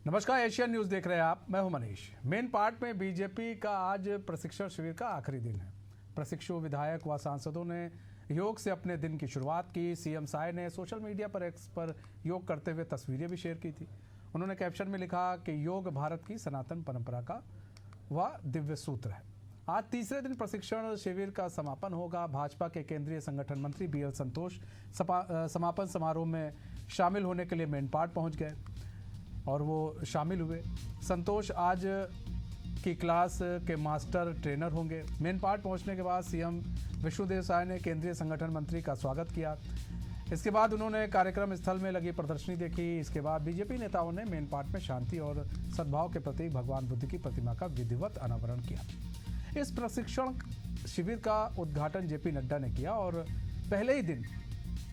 नमस्कार, Asian news देख रहे हैं आप। मैं हूं मनीष। मेन पार्ट में बीजेपी का आज प्रशिक्षण शिविर का आखिरी दिन है। प्रशिक्षु विधायक व सांसदों ने योग से अपने दिन की शुरुआत की। सीएम साय ने सोशल मीडिया पर एक्स पर योग करते हुए तस्वीरें भी शेयर की थी। उन्होंने कैप्शन में लिखा कि योग भारत की सनातन परंपरा का वह दिव्य सूत्र है। आज तीसरे दिन प्रशिक्षण शिविर का समापन होगा। भाजपा के केंद्रीय संगठन मंत्री BL संतोष समापन समारोह में शामिल होने के लिए मेन पार्ट पहुंच गए और वो शामिल हुए। संतोष आज की क्लास के मास्टर ट्रेनर होंगे। मेन पार्ट पहुंचने के बाद सीएम विष्णुदेव साय ने केंद्रीय संगठन मंत्री का स्वागत किया। इसके बाद उन्होंने कार्यक्रम स्थल में लगी प्रदर्शनी देखी। इसके बाद बीजेपी नेताओं ने मेन पार्ट में शांति और सद्भाव के प्रतीक भगवान बुद्ध की प्रतिमा का विधिवत अनावरण किया। इस प्रशिक्षण शिविर का उद्घाटन जेपी नड्डा ने किया और पहले ही दिन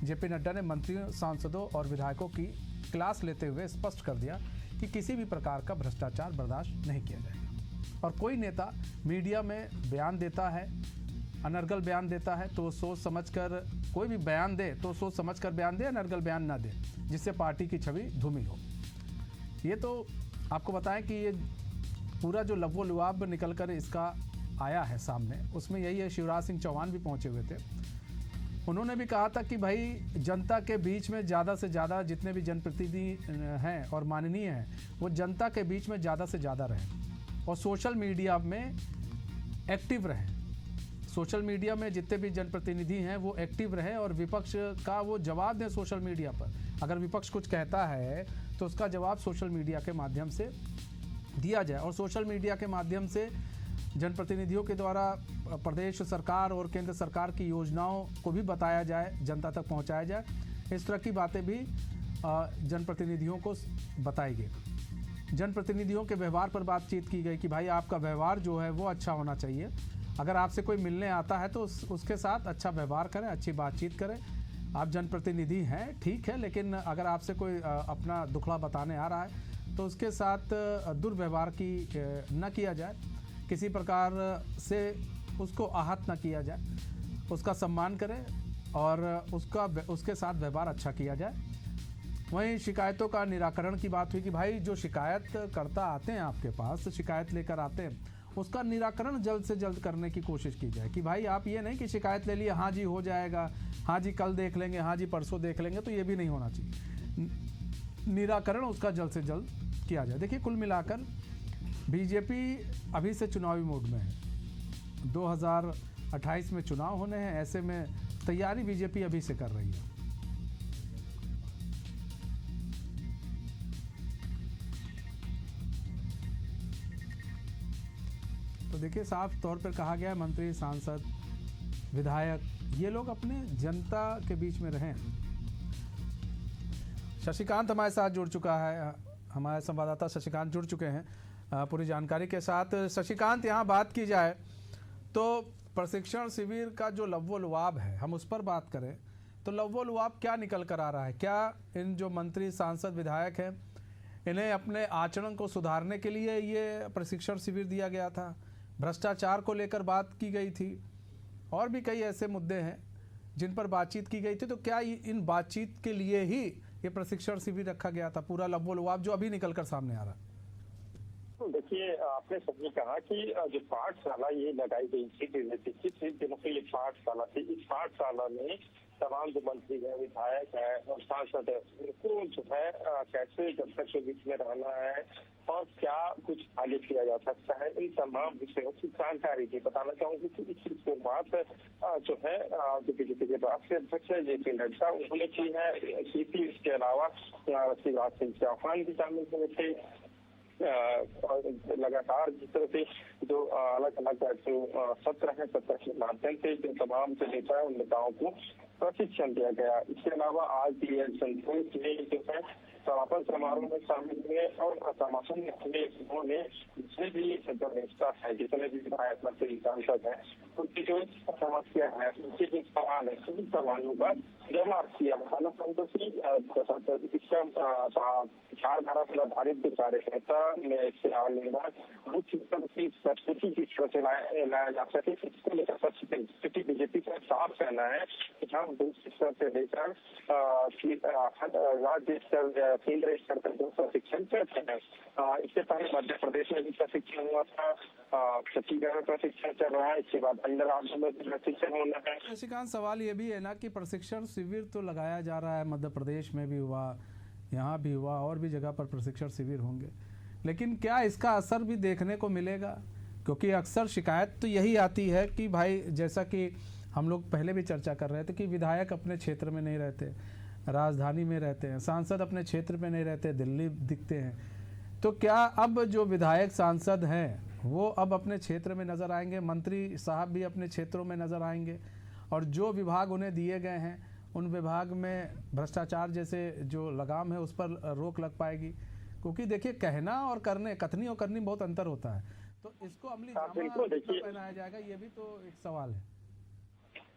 जेपी नड्डा ने मंत्रियों, सांसदों और विधायकों की क्लास लेते हुए स्पष्ट कर दिया कि किसी भी प्रकार का भ्रष्टाचार बर्दाश्त नहीं किया जाएगा। और कोई नेता मीडिया में बयान देता है, अनर्गल बयान देता है, तो सोच समझकर कोई भी बयान दे तो सोच समझकर बयान दे, अनर्गल बयान ना दे जिससे पार्टी की छवि धूमिल हो। ये तो आपको बताएं कि ये पूरा जो लबो-लुआब निकल कर इसका आया है सामने, उसमें यही है। शिवराज सिंह चौहान भी पहुंचे हुए थे। उन्होंने भी कहा था कि भाई जनता के बीच में ज़्यादा से ज़्यादा जितने भी जनप्रतिनिधि हैं और माननीय हैं वो जनता के बीच में ज़्यादा से ज़्यादा रहें और सोशल मीडिया में एक्टिव रहें। सोशल मीडिया में जितने भी जनप्रतिनिधि हैं वो एक्टिव रहें और विपक्ष का वो जवाब दें सोशल मीडिया पर। अगर विपक्ष कुछ कहता है तो उसका जवाब सोशल मीडिया के माध्यम से दिया जाए और सोशल मीडिया के माध्यम से जनप्रतिनिधियों के द्वारा प्रदेश सरकार और केंद्र सरकार की योजनाओं को भी बताया जाए, जनता तक पहुंचाया जाए। इस तरह की बातें भी जनप्रतिनिधियों को बताई गई। जनप्रतिनिधियों के व्यवहार पर बातचीत की गई कि भाई आपका व्यवहार जो है वो अच्छा होना चाहिए। अगर आपसे कोई मिलने आता है तो उसके साथ अच्छा व्यवहार करें, अच्छी बातचीत करें। आप जनप्रतिनिधि हैं, ठीक है, लेकिन अगर आपसे कोई अपना दुखड़ा बताने आ रहा है तो उसके साथ दुर्व्यवहार की न किया जाए, किसी प्रकार से उसको आहत न किया जाए, उसका सम्मान करें और उसके साथ व्यवहार अच्छा किया जाए। वहीं शिकायतों का निराकरण की बात हुई कि भाई जो शिकायत करता आते हैं आपके पास, शिकायत लेकर आते हैं, उसका निराकरण जल्द से जल्द करने की कोशिश की जाए। कि भाई आप ये नहीं कि शिकायत ले लिए, हाँ जी हो जाएगा, हाँ जी कल देख लेंगे, हाँ जी परसों देख लेंगे, तो ये भी नहीं होना चाहिए। निराकरण उसका जल्द से जल्द किया जाए। देखिए, कुल मिलाकर बीजेपी अभी से चुनावी मोड में है। 2028 में चुनाव होने हैं, ऐसे में तैयारी बीजेपी अभी से कर रही है। तो देखिए, साफ तौर पर कहा गया है मंत्री, सांसद, विधायक ये लोग अपने जनता के बीच में रहें। शशिकांत हमारे साथ जुड़ चुका है, हमारे संवाददाता शशिकांत जुड़ चुके हैं पूरी जानकारी के साथ। शशिकांत, यहाँ बात की जाए तो प्रशिक्षण शिविर का जो लव्वो-लुआब है, हम उस पर बात करें तो लव्वो-लुआब क्या निकल कर आ रहा है? क्या इन जो मंत्री, सांसद, विधायक हैं, इन्हें अपने आचरण को सुधारने के लिए ये प्रशिक्षण शिविर दिया गया था? भ्रष्टाचार को लेकर बात की गई थी और भी कई ऐसे मुद्दे हैं जिन पर बातचीत की गई थी। तो क्या इन बातचीत के लिए ही ये प्रशिक्षण शिविर रखा गया था? पूरा लव्वो-लुआब जो अभी निकल कर सामने आ रहा है। तो देखिए, आपने सभी कहा कि जो पाठशाला ये लगाई गई थी, दिनों की ये पाठशाला थी। इस पाठशाला में तमाम जो मंत्री है, विधायक है और सांसद है, उनको जो है कैसे जनता के बीच में रहना है और क्या कुछ आगे किया जा सकता है, इन तमाम विषयों की जानकारी थी। बताना चाहूंगी कि इस शुरुआत जो है जो बीजेपी के राष्ट्रीय अध्यक्ष है जेपी नड्डा, उन्होंने की है। इसके अलावा शिवराज सिंह चौहान भी शामिल हुए थे। और लगातार जिस तरह से जो अलग अलग जो सत्र है, सत्र के माध्यम से जो तमाम जो नेता है उन नेताओं को प्रशिक्षण दिया गया। इसके अलावा आज BL संतोष ने जो है समापन समारोह में शामिल हुए और समापन में उन्होंने जितने भी जो नेता है, जितने भी विधायक, मंत्री, सांसद है, उनकी जो समस्या है, उनके जो सवाल है, सभी सवालों का जवाब किया। बताना चाहूंगा कि विचारधारा पर आधारित जो कार्यकर्ता में इससे निर्माण बूथ स्तर की संस्कृति की तरह से लाया जा सके, इसको लेकर स्थिति बीजेपी का साफ कहना है कि हम बूथ स्तर से लेकर राज्य स्तर केंद्र स्तर तक जो प्रशिक्षण करते हैं। इससे पहले मध्य प्रदेश में भी प्रशिक्षण हुआ था, छत्तीसगढ़ में प्रशिक्षण चल रहा है, इसके बाद अन्य राज्यों में भी प्रशिक्षण होना है। शशिकांत, सवाल ये भी है ना कि प्रशिक्षण शिविर तो लगाया जा रहा है, मध्य प्रदेश में भी हुआ, यहाँ भी हुआ, और भी जगह पर प्रशिक्षण शिविर होंगे, लेकिन क्या इसका असर भी देखने को मिलेगा? क्योंकि अक्सर शिकायत तो यही आती है कि भाई, जैसा कि हम लोग पहले भी चर्चा कर रहे थे कि विधायक अपने क्षेत्र में नहीं रहते, राजधानी में रहते हैं, सांसद अपने क्षेत्र में नहीं रहते, दिल्ली दिखते हैं। तो क्या अब जो विधायक सांसद हैं वो अब अपने क्षेत्र में नज़र आएंगे, मंत्री साहब भी अपने क्षेत्रों में नज़र आएंगे, और जो विभाग उन्हें दिए गए हैं उन विभाग में भ्रष्टाचार जैसे जो लगाम है उस पर रोक लग पाएगी? क्योंकि देखिए, कहना और करने, कथनी और करनी बहुत अंतर होता है, तो इसको अमली जामा पहनाया जाएगा, ये भी तो एक सवाल है।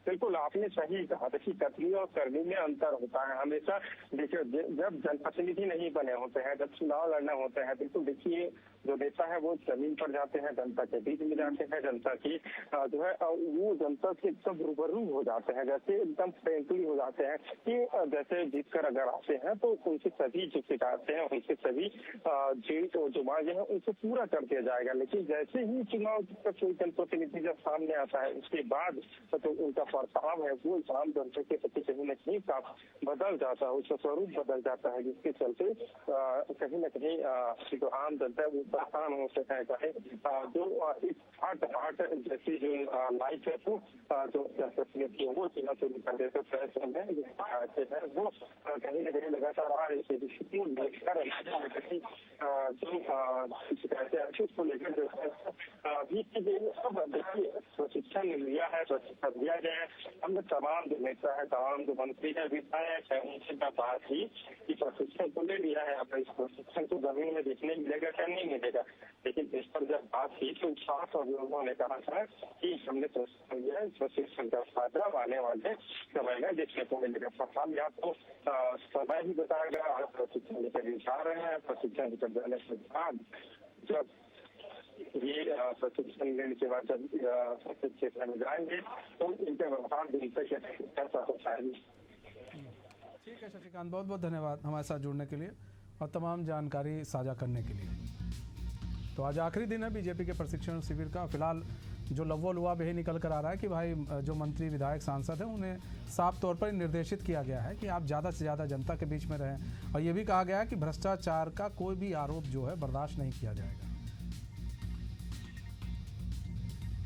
बिल्कुल, आपने सही कहा। देखिए, कथनी और करनी में अंतर होता है हमेशा। देखिए, जब जनप्रतिनिधि नहीं बने होते हैं, जब चुनाव लड़ना होते हैं, बिल्कुल देखिए, जो नेता है वो जमीन पर जाते हैं, जनता के बीच में जाते हैं, जनता की जो है वो जनता से एकदम रूबरू हो जाते हैं, जैसे एकदम फ्रेंकली हो जाते हैं कि जैसे जीत कर अगर आते हैं तो उनसे सभी जो शिकायतें हैं, उनसे सभी जो मांगे हैं उनसे पूरा कर दिया जाएगा। लेकिन जैसे ही चुनाव का कोई जनप्रतिनिधि जब सामने आता है, उसके बाद तो उनका बर्ताव है वो आम जनता के प्रति कहीं न कहीं बदल जाता है, उसका स्वरूप बदल जाता है, जिसके चलते कहीं न कहीं जो आम जनता है वो परेशान होते हैं। जो इस हाट जैसी जो लाइफ है वो जो जनप्रतिनिधि है वो चुनाव शुरू कर देते प्रयास है वो कहीं न कहीं लगातार आ रही है, जो शिकायतें हैं उसको लेकर जो है अभी अब देखिए प्रशिक्षण लिया है, प्रशिक्षण दिया गया है। हमने तमाम जो नेता है, तमाम जो मंत्री है, विधायक है, उनसे बात की कि प्रशिक्षण तो ले लिया है, अब इस प्रशिक्षण को जमीन में देखने मिलेगा क्या नहीं मिलेगा, लेकिन इस पर जब बात की तो 7 लोगों ने कहा था कि हमने प्रशिक्षण लिया है, प्रशिक्षण का फायदा आने वाले समय में देखने को मिलेगा। सवाल या तो समय ही बताएगा, आप प्रशिक्षण लेकर जा रहे हैं, प्रशिक्षण लेकर जाने के बाद जब ये प्रशिक्षण लेने के बाद जब क्षेत्र में जाएंगे तो इनके व्यवहार दिनचर्या कैसा होता है। ठीक है शशिकांत, बहुत बहुत धन्यवाद हमारे साथ जुड़ने के लिए और तमाम जानकारी साझा करने के लिए। तो आज आखिरी दिन है बीजेपी के प्रशिक्षण शिविर का। फिलहाल जो लव्वो लुआ भी निकल कर आ रहा है कि भाई जो मंत्री विधायक सांसद हैं उन्हें साफ तौर पर निर्देशित किया गया है कि आप ज़्यादा से ज़्यादा जनता के बीच में रहें, और ये भी कहा गया है कि भ्रष्टाचार का कोई भी आरोप जो है बर्दाश्त नहीं किया जाएगा।